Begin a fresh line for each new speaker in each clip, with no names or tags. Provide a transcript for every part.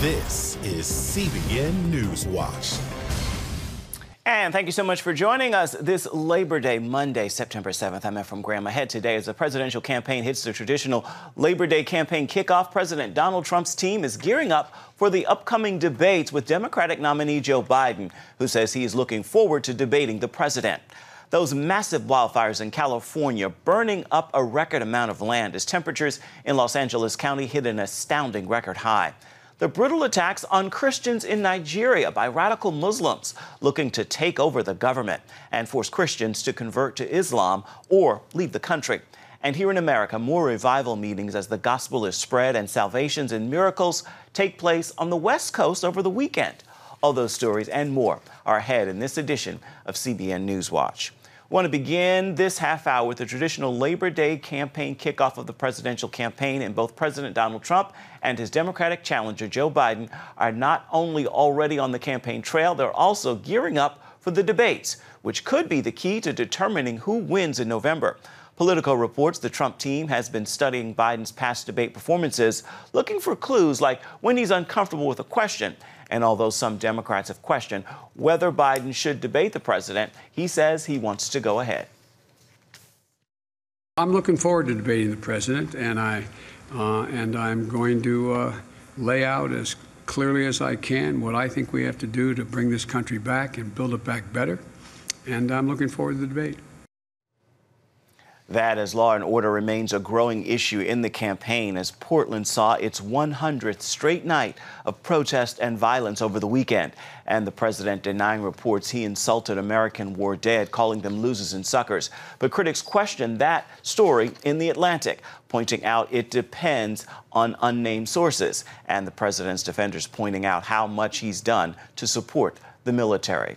This is CBN NewsWatch.
And thank you so much for joining us this Labor Day, Monday, September 7th. I'm Ephraim Graham. Ahead today as the presidential campaign hits the traditional Labor Day campaign kickoff. President Donald Trump's team is gearing up for the upcoming debates with Democratic nominee Joe Biden, who says he is looking forward to debating the president. Those massive wildfires in California burning up a record amount of land as temperatures in Los Angeles County hit an astounding record high. The brutal attacks on Christians in Nigeria by radical Muslims looking to take over the government and force Christians to convert to Islam or leave the country. And here in America, more revival meetings as the gospel is spread and salvations and miracles take place on the West Coast over the weekend. All those stories and more are ahead in this edition of CBN NewsWatch. We want to begin this half hour with the traditional Labor Day campaign kickoff of the presidential campaign, and both President Donald Trump and his Democratic challenger Joe Biden are not only already on the campaign trail, they're also gearing up for the debates, which could be the key to determining who wins in November. Politico reports the Trump team has been studying Biden's past debate performances, looking for clues like when he's uncomfortable with a question. And although some Democrats have questioned whether Biden should debate the president, he says he wants to go ahead.
I'm looking forward to debating the president, and I'm going to lay out as clearly as I can what I think we have to do to bring this country back and build it back better. And I'm looking forward to the debate.
That as law and order remains a growing issue in the campaign as Portland saw its 100th straight night of protest and violence over the weekend. And the president denying reports he insulted American war dead, calling them losers and suckers. But critics question that story in The Atlantic, pointing out it depends on unnamed sources. And the president's defenders pointing out how much he's done to support the military.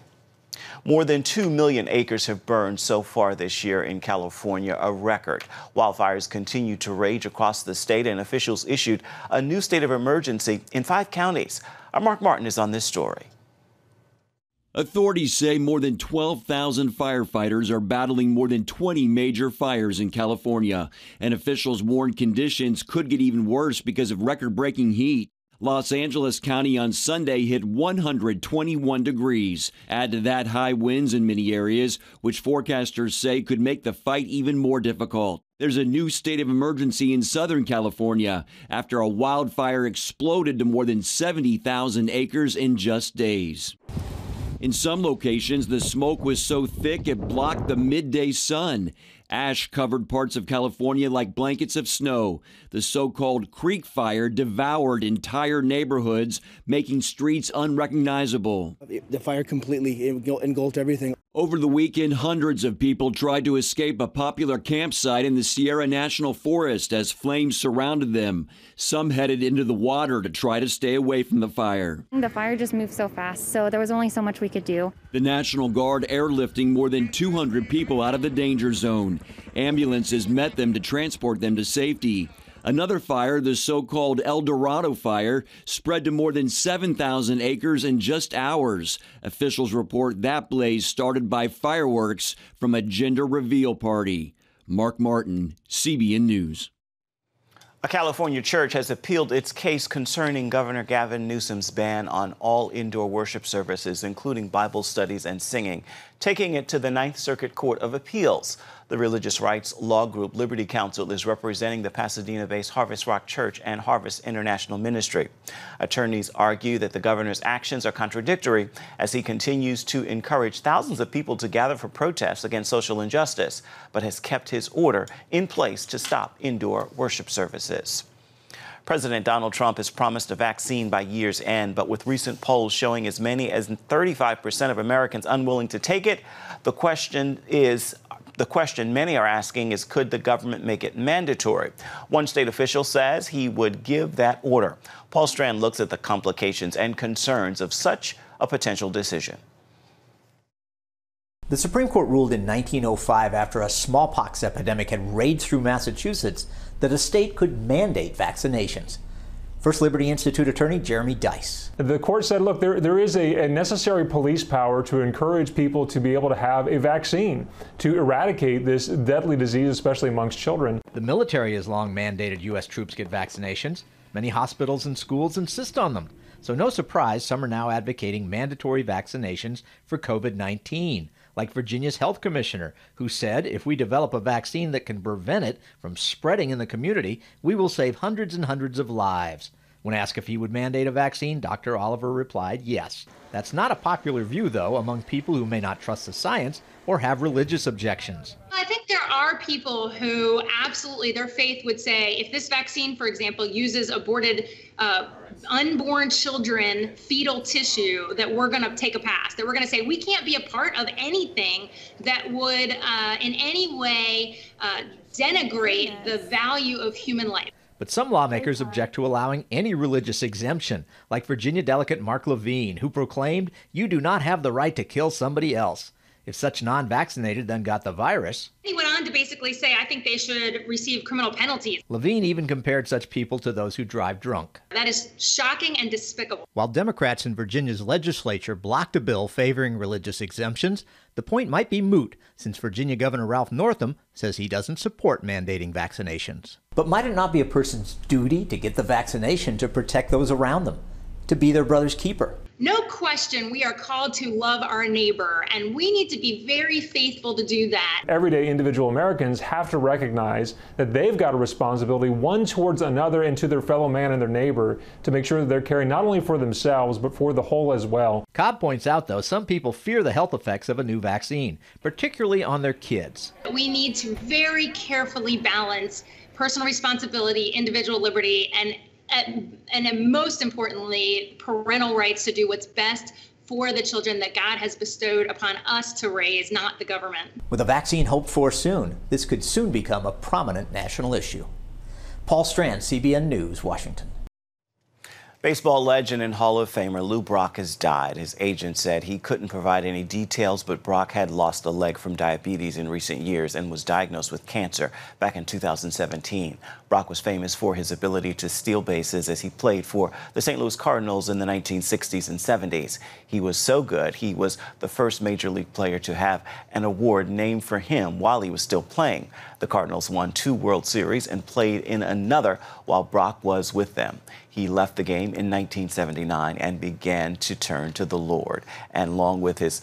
More than 2 million acres have burned so far this year in California, a record. Wildfires continue to rage across the state, and officials issued a new state of emergency in 5 counties. Our Mark Martin is on this story.
Authorities say more than 12,000 firefighters are battling more than 20 major fires in California, and officials warn conditions could get even worse because of record-breaking heat. Los Angeles County on Sunday hit 121 degrees. Add to that high winds in many areas, which forecasters say could make the fight even more difficult. There's a new state of emergency in Southern California after a wildfire exploded to more than 70,000 acres in just days. In some locations, the smoke was so thick it blocked the midday sun. Ash covered parts of California like blankets of snow. The so-called creek fire devoured entire neighborhoods, making streets unrecognizable.
The fire completely engulfed everything.
Over the weekend, hundreds of people tried to escape a popular campsite in the Sierra National Forest as flames surrounded them. Some headed into the water to try to stay away from the fire.
The fire just moved so fast, so there was only so much we could do.
The National Guard airlifting more than 200 people out of the danger zone. Ambulances met them to transport them to safety. Another fire, the so-called El Dorado fire, spread to more than 7,000 acres in just hours. Officials report that blaze started by fireworks from a gender reveal party. Mark Martin, CBN News.
A California church has appealed its case concerning Governor Gavin Newsom's ban on all indoor worship services, including Bible studies and singing, taking it to the Ninth Circuit Court of Appeals. The religious rights law group Liberty Counsel is representing the Pasadena-based Harvest Rock Church and Harvest International Ministry. Attorneys argue that the governor's actions are contradictory as he continues to encourage thousands of people to gather for protests against social injustice, but has kept his order in place to stop indoor worship services. President Donald Trump has promised a vaccine by year's end, but with recent polls showing as many as 35% of Americans unwilling to take it, the question many are asking is, could the government make it mandatory? One state official says he would give that order. Paul Strand looks at the complications and concerns of such a potential decision.
The Supreme Court ruled in 1905, after a smallpox epidemic had raged through Massachusetts, that a state could mandate vaccinations. First Liberty Institute attorney Jeremy Dice.
The court said, look, there is a necessary police power to encourage people to be able to have a vaccine to eradicate this deadly disease, especially amongst children.
The military has long mandated U.S. troops get vaccinations.
Many hospitals and schools insist on them. So no surprise, some are now advocating mandatory vaccinations for COVID-19, like Virginia's health commissioner, who said if we develop a vaccine that can prevent it from spreading in the community, we will save hundreds and hundreds of lives. When asked if he would mandate a vaccine, Dr. Oliver replied yes. That's not a popular view, though, among people who may not trust the science or have religious objections.
I think there are people who absolutely, their faith would say, if this vaccine, for example, uses aborted unborn children fetal tissue, that we're going to take a pass, that we're going to say we can't be a part of anything that would in any way denigrate the value of human life.
But some lawmakers object to allowing any religious exemption, like Virginia Delegate Mark Levine, who proclaimed, "You do not have the right to kill somebody else." If such non-vaccinated then got the virus.
He went on to basically say, I think they should receive criminal penalties.
Levine even compared such people to those who drive drunk.
That is shocking and despicable.
While Democrats in Virginia's legislature blocked a bill favoring religious exemptions, the point might be moot, since Virginia Governor Ralph Northam says he doesn't support mandating vaccinations. But might it not be a person's duty to get the vaccination to protect those around them, to be their brother's keeper?
No question, we are called to love our neighbor, and we need to be very faithful to do that.
Everyday individual Americans have to recognize that they've got a responsibility, one towards another and to their fellow man and their neighbor, to make sure that they're caring not only for themselves, but for the whole as well.
Cobb points out, though, some people fear the health effects of a new vaccine, particularly on their kids.
We need to very carefully balance personal responsibility, individual liberty, and most importantly, parental rights to do what's best for the children that God has bestowed upon us to raise, not the government.
With a vaccine hoped for soon, this could soon become a prominent national issue. Paul Strand, CBN News, Washington.
Baseball legend and Hall of Famer Lou Brock has died. His agent said he couldn't provide any details, but Brock had lost a leg from diabetes in recent years and was diagnosed with cancer back in 2017. Brock was famous for his ability to steal bases as he played for the St. Louis Cardinals in the 1960s and 70s. He was so good, he was the first major league player to have an award named for him while he was still playing. The Cardinals won 2 World Series and played in another while Brock was with them. He left the game in 1979 and began to turn to the Lord, and along with his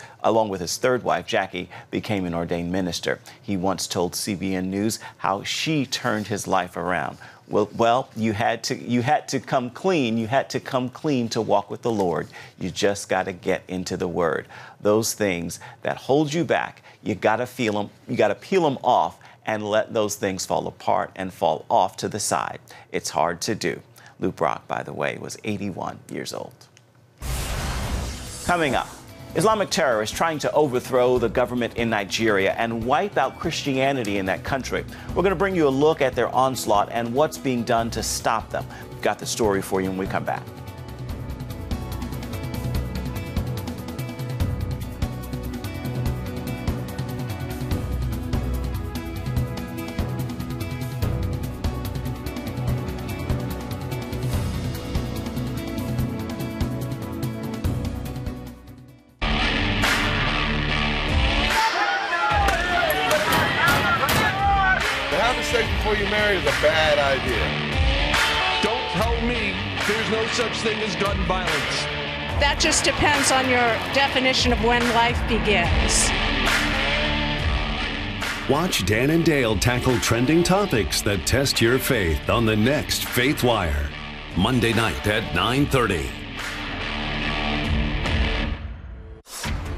third wife, Jackie, became an ordained minister. He once told CBN News how she turned his life around. Well, you had to come clean. You had to come clean to walk with the Lord. You just got to get into the Word. Those things that hold you back, you got to feel them. You got to peel them off and let those things fall apart and fall off to the side. It's hard to do. Lou Brock, by the way, was 81 years old. Coming up, Islamic terrorists trying to overthrow the government in Nigeria and wipe out Christianity in that country. We're going to bring you a look at their onslaught and what's being done to stop them. We've got the story for you when we come back.
Before you marry is a bad idea.
Don't tell me there's no such thing as gun violence.
That just depends on your definition of when life begins.
Watch Dan and Dale tackle trending topics that test your faith on the next Faith Wire, Monday night at 9:30.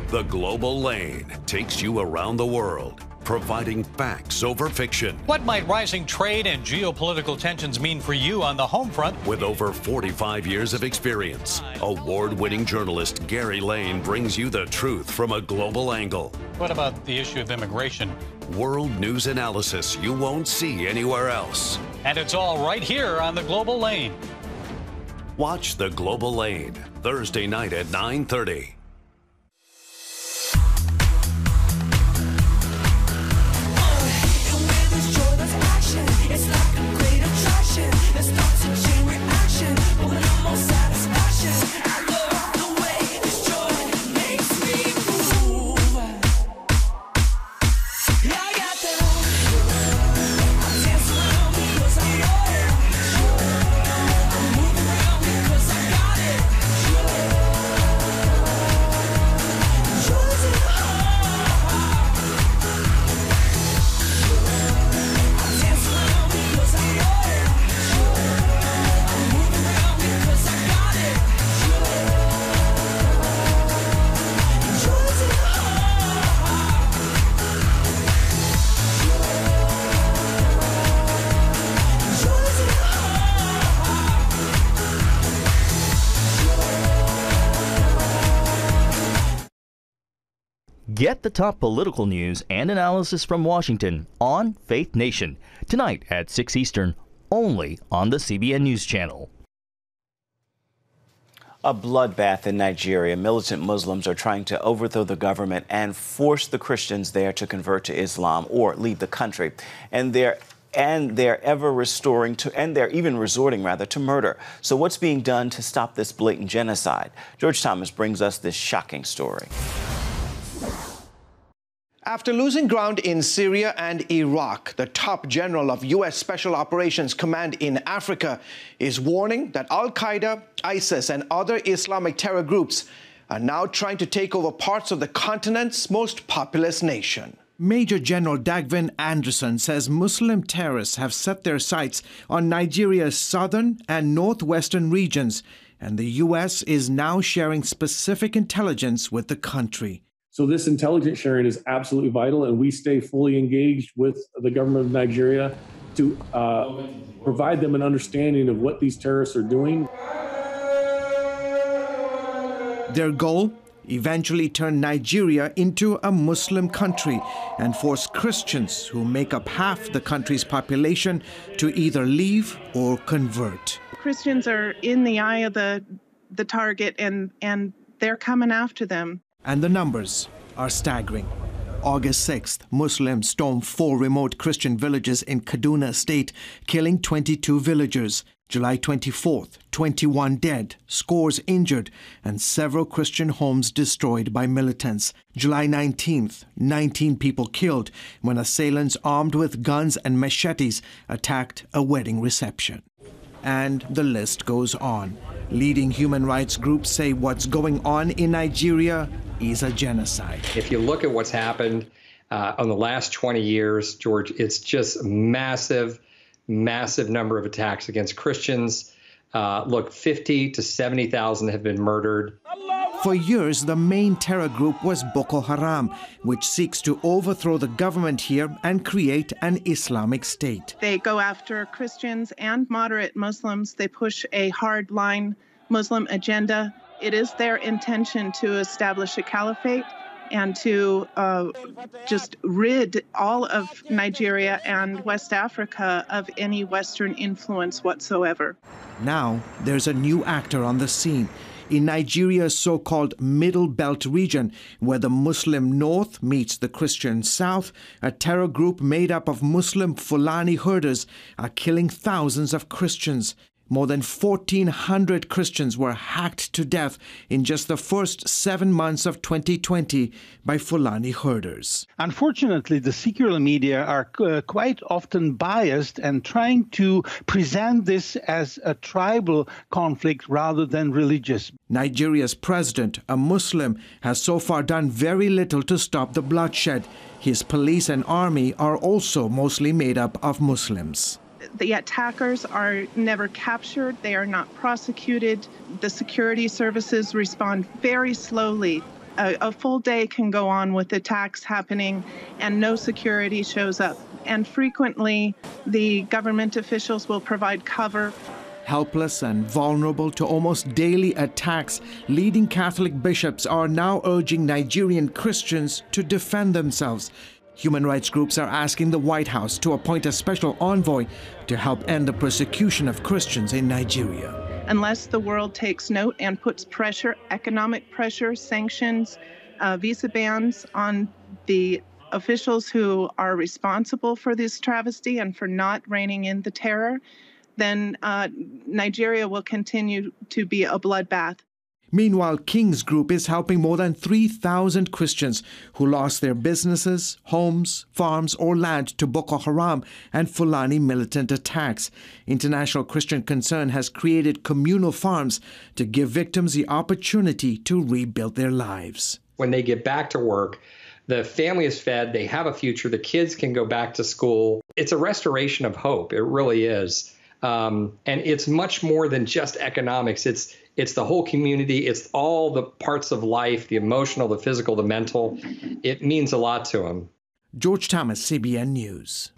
The Global Lane takes you around the world, providing facts over fiction.
What might rising trade and geopolitical tensions mean for you on the home front?
With over 45 years of experience, award-winning journalist Gary Lane brings you the truth from a global angle.
What about the issue of immigration?
World news analysis you won't see anywhere else.
And it's all right here on the Global Lane.
Watch The Global Lane, Thursday night at 9:30.
Get the top political news and analysis from Washington on Faith Nation, tonight at 6 Eastern, only on the CBN News Channel.
A bloodbath in Nigeria. Militant Muslims are trying to overthrow the government and force the Christians there to convert to Islam or leave the country. And they're even resorting to murder. So what's being done to stop this blatant genocide? George Thomas brings us this shocking story.
After losing ground in Syria and Iraq, the top general of U.S. Special Operations Command in Africa is warning that Al-Qaeda, ISIS, and other Islamic terror groups are now trying to take over parts of the continent's most populous nation.
Major General Gavin Anderson says Muslim terrorists have set their sights on Nigeria's southern and northwestern regions, and the U.S. is now sharing specific intelligence with the country.
So this intelligence sharing is absolutely vital, and we stay fully engaged with the government of Nigeria to provide them an understanding of what these terrorists are doing.
Their goal? Eventually turn Nigeria into a Muslim country and force Christians, who make up half the country's population, to either leave or convert.
Christians are in the eye of the target, and they're coming after them.
And the numbers are staggering. August 6th, Muslims stormed 4 remote Christian villages in Kaduna State, killing 22 villagers. July 24th, 21 dead, scores injured, and several Christian homes destroyed by militants. July 19th, 19 people killed when assailants armed with guns and machetes attacked a wedding reception. And the list goes on. Leading human rights groups say what's going on in Nigeria is a genocide.
If you look at what's happened on the last 20 years, George, it's just massive number of attacks against Christians. Look, 50 to 70,000 have been murdered.
For years, the main terror group was Boko Haram, which seeks to overthrow the government here and create an Islamic state.
They go after Christians and moderate Muslims. They push a hard-line Muslim agenda. It is their intention to establish a caliphate and to just rid all of Nigeria and West Africa of any Western influence whatsoever.
Now, there's a new actor on the scene. In Nigeria's so-called Middle Belt region, where the Muslim North meets the Christian South, a terror group made up of Muslim Fulani herders are killing thousands of Christians. More than 1,400 Christians were hacked to death in just the first 7 months of 2020 by Fulani herders.
Unfortunately, the secular media are quite often biased and trying to present this as a tribal conflict rather than religious.
Nigeria's president, a Muslim, has so far done very little to stop the bloodshed. His police and army are also mostly made up of Muslims.
The attackers are never captured. They are not prosecuted. The security services respond very slowly. A full day can go on with attacks happening and no security shows up. And frequently, the government officials will provide cover.
Helpless and vulnerable to almost daily attacks, leading Catholic bishops are now urging Nigerian Christians to defend themselves. Human rights groups are asking the White House to appoint a special envoy to help end the persecution of Christians in Nigeria.
Unless the world takes note and puts pressure, economic pressure, sanctions, visa bans on the officials who are responsible for this travesty and for not reining in the terror, then Nigeria will continue to be a bloodbath.
Meanwhile, King's Group is helping more than 3,000 Christians who lost their businesses, homes, farms, or land to Boko Haram and Fulani militant attacks. International Christian Concern has created communal farms to give victims the opportunity to rebuild their lives.
When they get back to work, the family is fed, they have a future, the kids can go back to school. It's a restoration of hope. It really is. And it's much more than just economics. It's the whole community. It's all the parts of life, the emotional, the physical, the mental. It means a lot to them.
George Thomas, CBN News.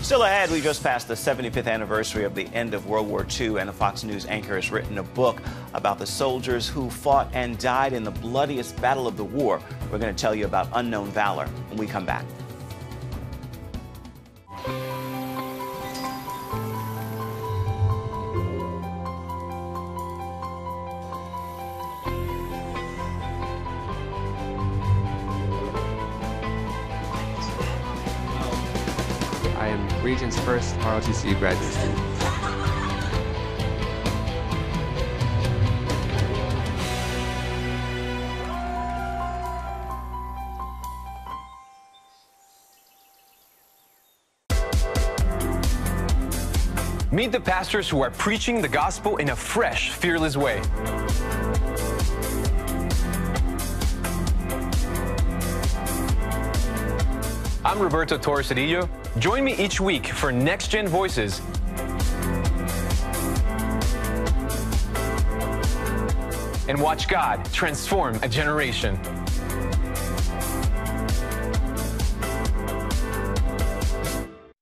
Still ahead, we just passed the 75th anniversary of the end of World War II, and a Fox News anchor has written a book about the soldiers who fought and died in the bloodiest battle of the war. We're going to tell you about unknown valor when we come back.
I am Region's first ROTC graduate student.
Meet the pastors who are preaching the gospel in a fresh, fearless way. I'm Roberto Torres-Cedillo. Join me each week for Next Gen Voices. And watch God transform a generation.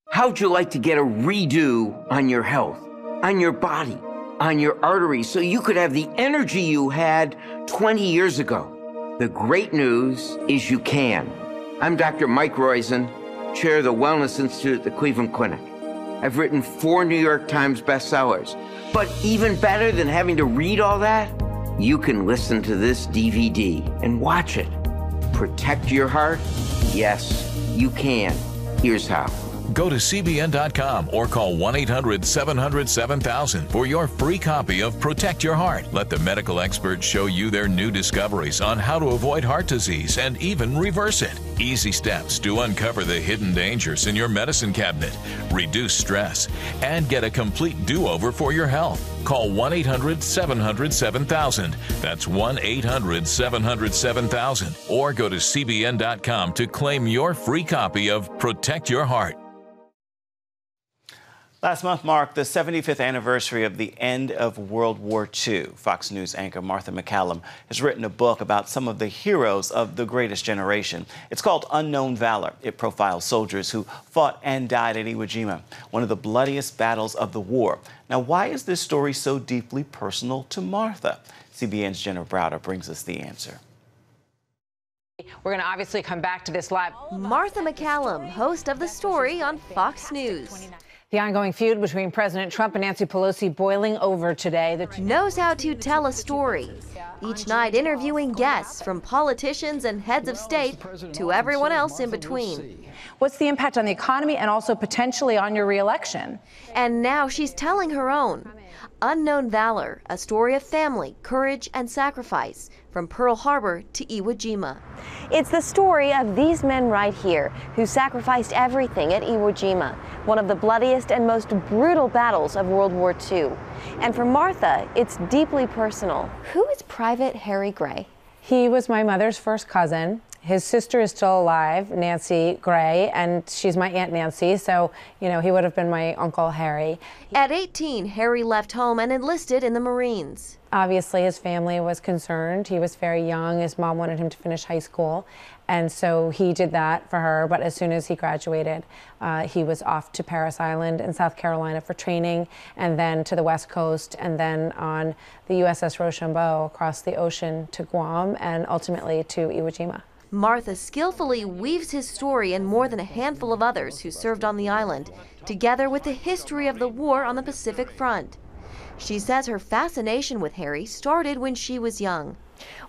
How'd you like to get a redo on your health, on your body, on your arteries, so you could have the energy you had 20 years ago? The great news is you can. I'm Dr. Mike Roizen, chair of the Wellness Institute at the Cleveland Clinic. I've written 4 New York Times bestsellers. But even better than having to read all that, you can listen to this DVD and watch it. Protect your heart? Yes, you can. Here's how.
Go to CBN.com or call 1-800-700-7000 for your free copy of Protect Your Heart. Let the medical experts show you their new discoveries on how to avoid heart disease and even reverse it. Easy steps to uncover the hidden dangers in your medicine cabinet, reduce stress, and get a complete do-over for your health. Call 1-800-700-7000. That's 1-800-700-7000. Or go to CBN.com to claim your free copy of Protect Your Heart.
Last month marked the 75th anniversary of the end of World War II. Fox News anchor Martha MacCallum has written a book about some of the heroes of the greatest generation. It's called Unknown Valor. It profiles soldiers who fought and died at Iwo Jima, one of the bloodiest battles of the war. Now, why is this story so deeply personal to Martha? CBN's Jenna Browder brings us the answer.
We're going to obviously come back to this live.
Martha MacCallum, host of The Story on Fox News.
The ongoing feud between President Trump and Nancy Pelosi boiling over today.
Knows how to tell a story. Each night interviewing guests from politicians and heads of state to everyone else in between.
What's the impact on the economy and also potentially on your reelection?
And now she's telling her own. Unknown Valor, a story of family, courage, and sacrifice from Pearl Harbor to Iwo Jima. It's the story of these men right here who sacrificed everything at Iwo Jima, one of the bloodiest and most brutal battles of World War II. And for Martha, it's deeply personal. Who is Private Harry Gray?
He was my mother's first cousin. His sister is still alive, Nancy Gray, and she's my Aunt Nancy, so, you know, he would have been my Uncle Harry.
At 18, Harry left home and enlisted in the Marines.
Obviously, his family was concerned. He was very young. His mom wanted him to finish high school, and so he did that for her. But as soon as he graduated, he was off to Parris Island in South Carolina for training, and then to the West Coast, and then on the USS Rochambeau across the ocean to Guam, and ultimately to Iwo Jima.
Martha skillfully weaves his story and more than a handful of others who served on the island, together with the history of the war on the Pacific Front. She says her fascination with Harry started when she was young.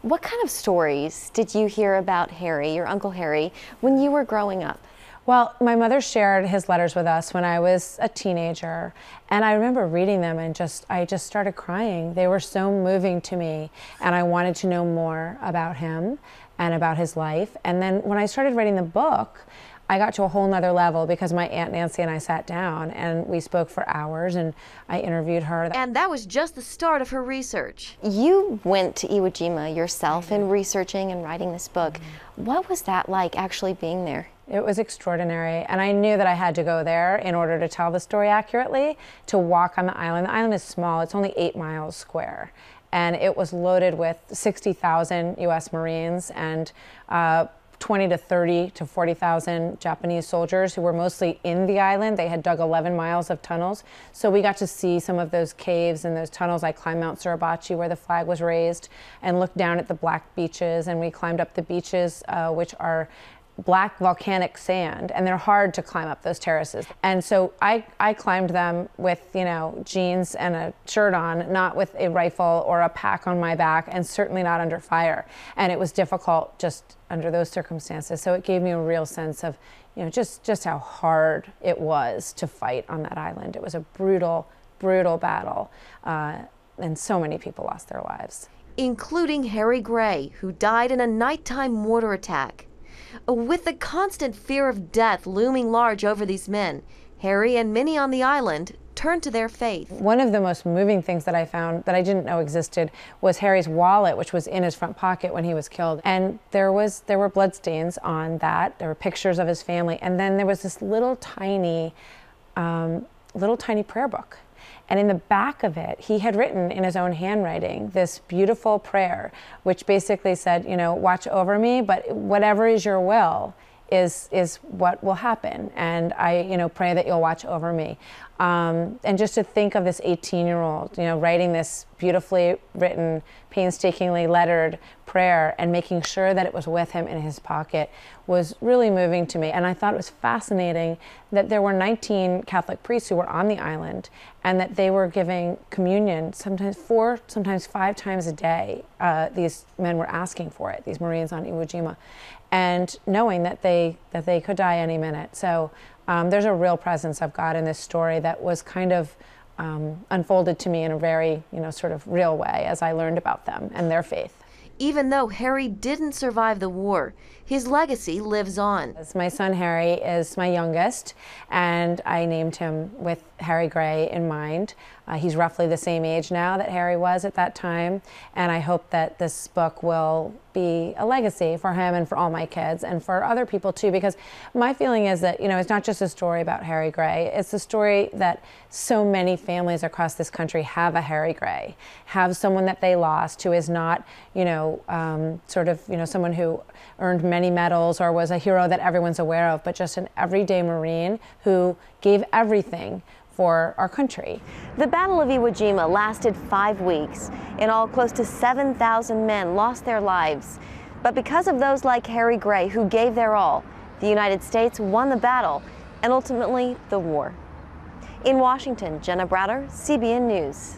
What kind of stories did you hear about Harry, your Uncle Harry, when you were growing up?
Well, my mother shared his letters with us when I was a teenager, and I remember reading them and I just started crying. They were so moving to me, and I wanted to know more about him and about his life. And then when I started writing the book, I got to a whole nother level because my Aunt Nancy and I sat down and we spoke for hours and I interviewed her.
And that was just the start of her research. You went to Iwo Jima yourself in researching and writing this book. What was that like actually being there?
It was extraordinary, and I knew that I had to go there in order to tell the story accurately, to walk on the island. The island is small, it's only 8 miles square, and it was loaded with 60,000 U.S. Marines and 20 to 30 to 40,000 Japanese soldiers who were mostly in the island. They had dug 11 miles of tunnels. So we got to see some of those caves and those tunnels. I climbed Mount Suribachi where the flag was raised and looked down at the black beaches. And we climbed up the beaches, which are black volcanic sand, and they're hard to climb up those terraces. And so I climbed them with, you know, jeans and a shirt on, not with a rifle or a pack on my back, and certainly not under fire. And it was difficult just under those circumstances. So it gave me a real sense of, you know, just how hard it was to fight on that island. It was a brutal, brutal battle, and so many people lost their lives.
Including Harry Gray, who died in a nighttime mortar attack. With the constant fear of death looming large over these men, Harry and many on the island turned to their faith.
One of the most moving things that I found that I didn't know existed was Harry's wallet, which was in his front pocket when he was killed. And there were bloodstains on that. There were pictures of his family. And then there was this little tiny prayer book. And in the back of it, he had written in his own handwriting this beautiful prayer, which basically said, you know, watch over me, but whatever is your will is what will happen. And I, you know, pray that you'll watch over me. And just to think of this 18-year-old, you know, writing this beautifully written, painstakingly lettered prayer and making sure that it was with him in his pocket was really moving to me. And I thought it was fascinating that there were 19 Catholic priests who were on the island and that they were giving communion sometimes 4, sometimes 5 times a day. These men were asking for it, these Marines on Iwo Jima, and knowing that they could die any minute. So there's a real presence of God in this story that was kind of unfolded to me in a very, you know, sort of real way as I learned about them and their faith.
Even though Harry didn't survive the war, his legacy lives on.
My son Harry is my youngest, and I named him with Harry Gray in mind. He's roughly the same age now that Harry was at that time, and I hope that this book will be a legacy for him and for all my kids and for other people too, because my feeling is that, you know, it's not just a story about Harry Gray, it's a story that so many families across this country have a Harry Gray, have someone that they lost who is not, you know, sort of, you know, someone who earned many medals or was a hero that everyone's aware of, but just an everyday Marine who gave everything for our country.
The Battle of Iwo Jima lasted 5 weeks. In all, close to 7,000 men lost their lives. But because of those like Harry Gray who gave their all, the United States won the battle and ultimately the war. In Washington, Jenna Browder, CBN News.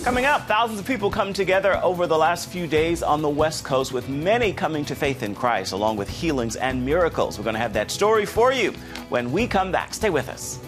Coming up, thousands of people come together over the last few days on the West Coast, with many coming to faith in Christ, along with healings and miracles. We're going to have that story for you when we come back. Stay with us.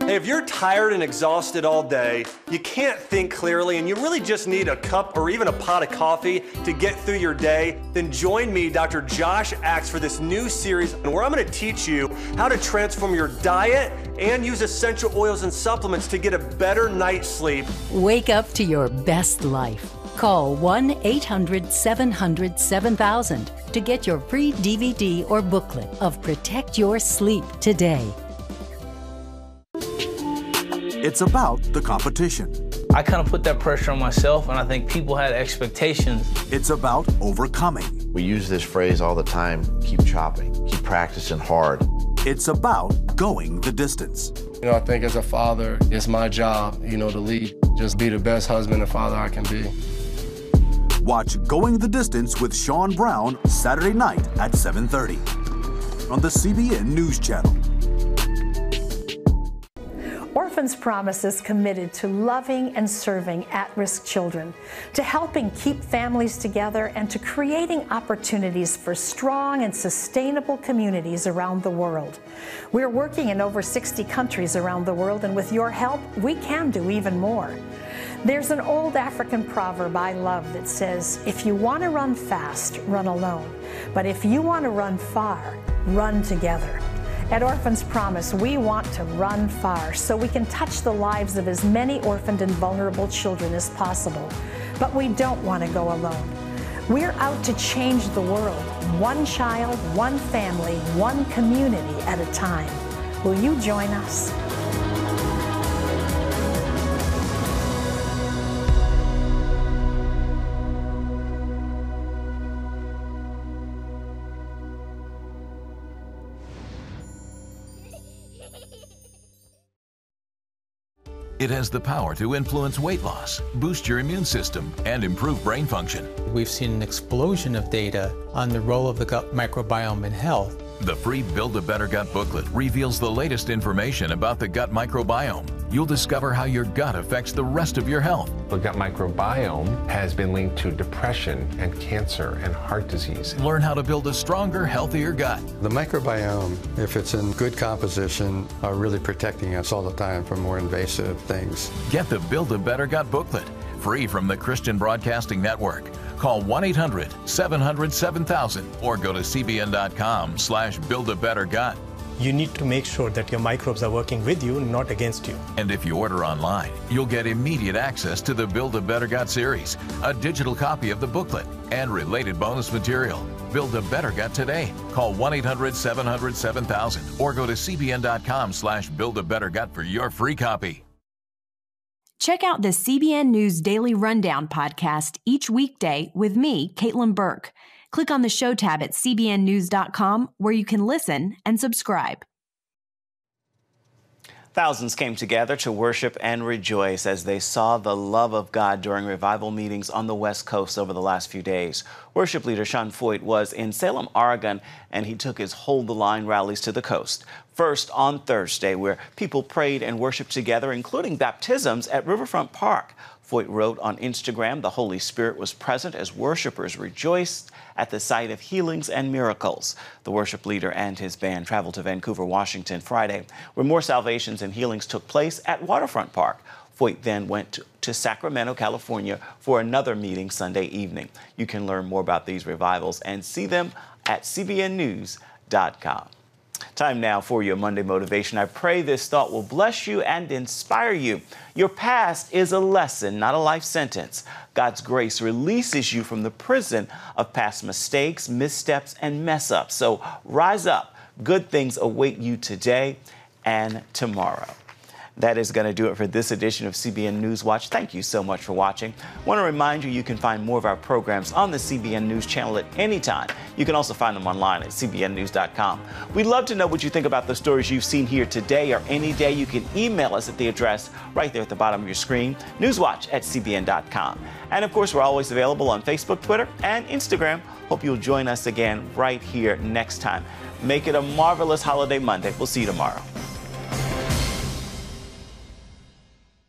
Hey, if you're tired and exhausted all day, you can't think clearly, and you really just need a cup or even a pot of coffee to get through your day, then join me, Dr. Josh Axe, for this new series where I'm going to teach you how to transform your diet and use essential oils and supplements to get a better night's sleep.
Wake up to your best life. Call 1-800-700-7000 to get your free DVD or booklet of Protect Your Sleep today.
It's about the competition.
I kind of put that pressure on myself, and I think people had expectations.
It's about overcoming.
We use this phrase all the time, keep chopping, keep practicing hard.
It's about going the distance.
You know, I think as a father, it's my job, you know, to lead. Just be the best husband and father I can be.
Watch Going the Distance with Sean Brown Saturday night at 7:30 on the CBN News Channel.
Orphans Promise is committed to loving and serving at-risk children, to helping keep families together, and to creating opportunities for strong and sustainable communities around the world. We're working in over 60 countries around the world, and with your help, we can do even more. There's an old African proverb I love that says, if you want to run fast, run alone. But if you want to run far, run together. At Orphans Promise, we want to run far so we can touch the lives of as many orphaned and vulnerable children as possible. But we don't want to go alone. We're out to change the world, one child, one family, one community at a time. Will you join us?
It has the power to influence weight loss, boost your immune system, and improve brain function.
We've seen an explosion of data on the role of the gut microbiome in health.
The free Build a Better Gut booklet reveals the latest information about the gut microbiome. You'll discover how your gut affects the rest of your health.
The gut microbiome has been linked to depression and cancer and heart disease.
Learn how to build a stronger, healthier gut.
The microbiome, if it's in good composition, are really protecting us all the time from more invasive things.
Get the Build a Better Gut booklet, free from the Christian Broadcasting Network. Call 1-800-700-7000 or go to cbn.com/buildabettergut.
You need to make sure that your microbes are working with you, not against you.
And if you order online, you'll get immediate access to the Build a Better Gut series, a digital copy of the booklet, and related bonus material. Build a Better Gut today. Call 1-800-700-7000 or go to cbn.com/buildabettergut for your free copy.
Check out the CBN News Daily Rundown podcast each weekday with me, Caitlin Burke. Click on the show tab at cbnnews.com where you can listen and subscribe.
Thousands came together to worship and rejoice as they saw the love of God during revival meetings on the West Coast over the last few days. Worship leader Sean Foyt was in Salem, Oregon, and he took his Hold the Line rallies to the coast. First on Thursday, where people prayed and worshiped together, including baptisms at Riverfront Park. Foyt wrote on Instagram, the Holy Spirit was present as worshipers rejoiced at the sight of healings and miracles. The worship leader and his band traveled to Vancouver, Washington Friday, where more salvations and healings took place at Waterfront Park. Foyt then went to Sacramento, California for another meeting Sunday evening. You can learn more about these revivals and see them at cbnnews.com. Time now for your Monday Motivation. I pray this thought will bless you and inspire you. Your past is a lesson, not a life sentence. God's grace releases you from the prison of past mistakes, missteps, and mess-ups. So rise up. Good things await you today and tomorrow. That is going to do it for this edition of CBN News Watch. Thank you so much for watching. I want to remind you can find more of our programs on the CBN News Channel at any time. You can also find them online at cbnnews.com. We'd love to know what you think about the stories you've seen here today or any day. You can email us at the address right there at the bottom of your screen, newswatch@cbn.com. And of course, we're always available on Facebook, Twitter, and Instagram. Hope you'll join us again right here next time. Make it a marvelous holiday Monday. We'll see you tomorrow.